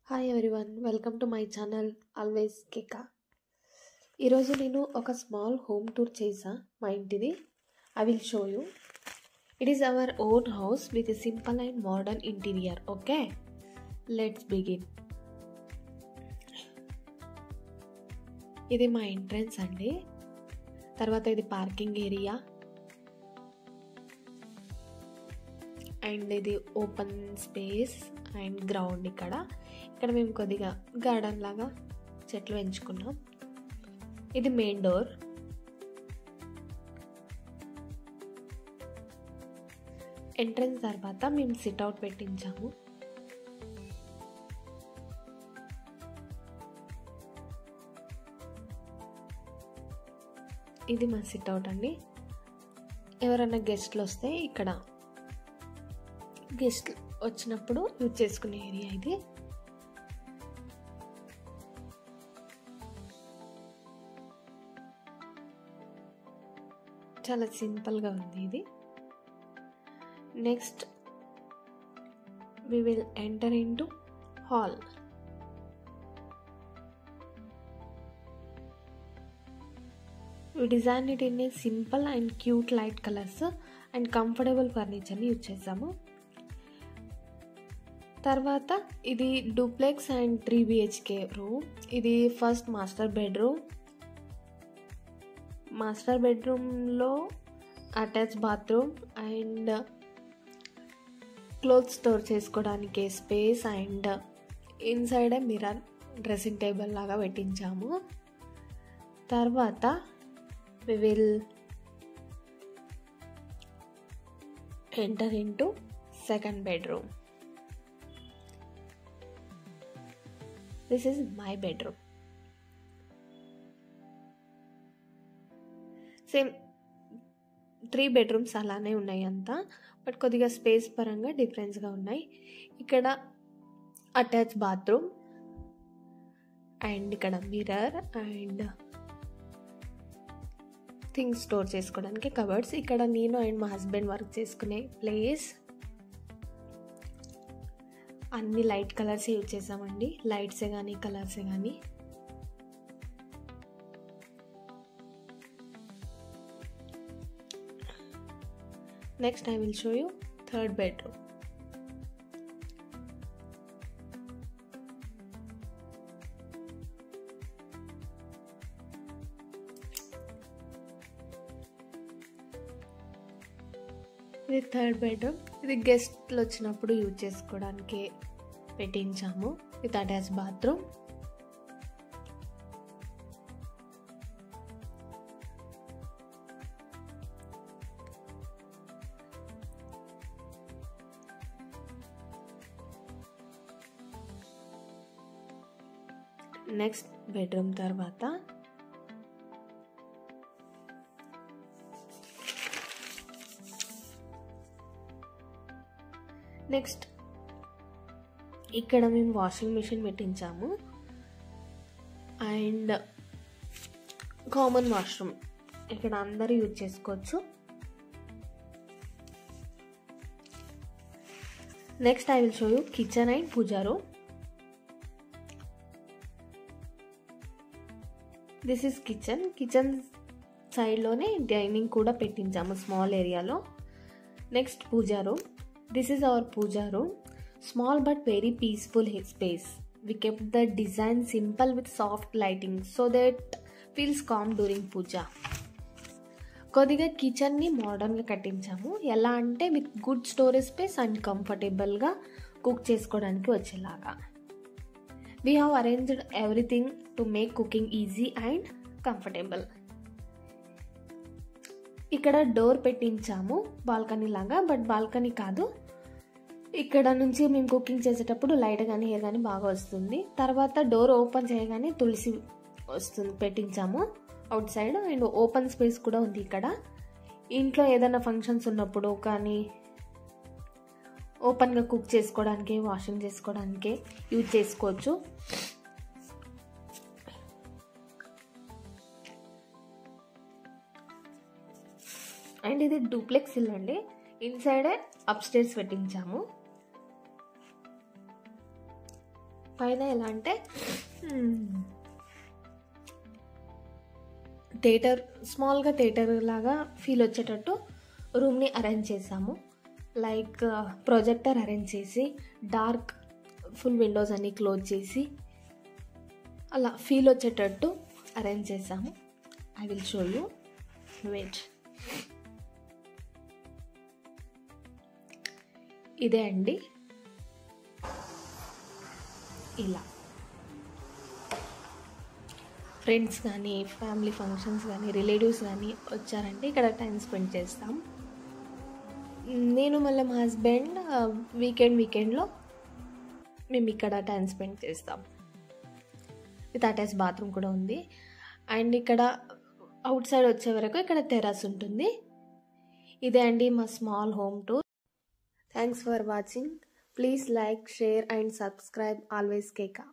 Hi everyone, welcome to my channel always Keka. ఈరోజు నేను ఒక స్మాల్ హోమ్ టూర్ చేసా మా ఇంటిది. I will show you. It is our own house with a simple and modern interior. Okay, let's begin. ఇది మా entrance అండి. తర్వాత ఇది పార్కింగ్ ఏరియా అండ్ ఇది ఓపెన్ స్పేస్ అండ్ గ్రౌండ్. ఇక్కడ మేము కొద్దిగా గార్డెన్ లాగా చెట్లు పెంచుకున్నాం. ఇది మెయిన్ డోర్. ఎంట్రన్స్ తర్వాత మేము సిట్అవుట్ పెట్టించాము. ఇది మా సిట్అవుట్ అండి. ఎవరైనా గెస్ట్లు వస్తే ఇక్కడ గెస్ట్ వచ్చినప్పుడు యూజ్ చేసుకునే ఏరియా ఇది. చాలా సింపుల్గా ఉంది ఇది. Next we will enter into hall. We designed it in a simple and cute light colors and comfortable furniture ని యూజ్ చేసాము. తర్వాత ఇది డూప్లెక్స్ అండ్ 3 BHK రూమ్. ఇది ఫస్ట్ మాస్టర్ బెడ్రూమ్. మాస్టర్ బెడ్రూమ్లో attach bathroom and cloth store చేసుకోవడానికి space and inside mirror dressing table లాగా పెట్టించాము. తర్వాత we will enter into second bedroom. This is my bedroom. Same 3 bedrooms అలానే ఉన్నాయి అంతా, but కొద్దిగా స్పేస్ పరంగా డిఫరెన్స్గా ఉన్నాయి. ఇక్కడ అటాచ్ బాత్రూమ్ అండ్ ఇక్కడ మిర్రర్ అండ్ థింగ్స్ స్టోర్ చేసుకోవడానికి కబర్డ్స్. ఇక్కడ నేను అండ్ మా హస్బెండ్ వర్క్ చేసుకునే ప్లేస్. అన్ని లైట్ కలర్స్ యూజ్ చేసామండి, లైట్సే కానీ కలర్సే కానీ. Next I will show you third bedroom. ఇది థర్డ్ బెడ్రూమ్. ఇది గెస్ట్లు వచ్చినప్పుడు యూజ్ చేసుకోవడానికి పెట్టించాము with attach bathroom. Next bedroom తర్వాత నెక్స్ట్ ఇక్కడ మేము వాషింగ్ మిషన్ పెట్టించాము అండ్ కామన్ వాష్రూమ్ ఇక్కడ అందరూ యూజ్ చేసుకోవచ్చు. Next I will show you kitchen and puja room. This is kitchen. Kitchen సైడ్లోనే డైనింగ్ కూడా పెట్టించాము స్మాల్ ఏరియాలో. Next puja room. This is our puja room. Small but very peaceful space. We kept the design simple with soft lighting so that feels calm during puja. కొద్దిగా కిచెన్ని మోడర్న్గా కట్టించాము. ఎలా అంటే with good storage space and కంఫర్టబుల్గా cook చేసుకోవడానికి వచ్చేలాగా. We have arranged everything to make cooking easy and comfortable. ఇక్కడ door పెట్టించాము balcony లాగా, but balcony కాదు. ఇక్కడ నుంచి మేము కుకింగ్ చేసేటప్పుడు లైట్ కానీ ఎయిర్ కానీ బాగా వస్తుంది. తర్వాత డోర్ ఓపెన్ చేయగానే తులసి వస్తుంది పెట్టించాము outside. And open space కూడా ఉంది ఇక్కడ. ఇంట్లో ఏదైనా ఫంక్షన్స్ ఉన్నప్పుడు కానీ ఓపెన్గా కుక్ చేసుకోవడానికి, వాషింగ్ చేసుకోవడానికి యూజ్ చేసుకోవచ్చు. అండ్ ఇది డూప్లెక్స్ ఇల్లు అండి. ఇన్సైడే అప్ స్టేర్స్ పెట్టించాము. పైన ఎలా అంటే థియేటర్, స్మాల్గా థియేటర్ లాగా ఫీల్ వచ్చేటట్టు రూమ్ని అరేంజ్ చేసాము. లైక్ ప్రొజెక్టర్ అరేంజ్ చేసి, డార్క్ ఫుల్ విండోస్ అన్నీ క్లోజ్ చేసి అలా ఫీల్ వచ్చేటట్టు అరేంజ్ చేసాము. I will show you, wait. ఇదే అండి, ఇలా ఫ్రెండ్స్ కానీ, ఫ్యామిలీ ఫంక్షన్స్ కానీ, రిలేటివ్స్ కానీ వచ్చారంటే ఇక్కడ టైం స్పెండ్ చేస్తాం. నేను మళ్ళీ మా హస్బెండ్ వీకెండ్లో మేము ఇక్కడ టైం స్పెండ్ చేస్తాం. విత్ అటాచ్ బాత్రూమ్ కూడా ఉంది. అండ్ ఇక్కడ అవుట్ సైడ్ వచ్చే వరకు ఇక్కడ టెర్రస్ ఉంటుంది. ఇదే అండి మా small home tour. Thanks for watching. Please like, share and subscribe. Always కేకా.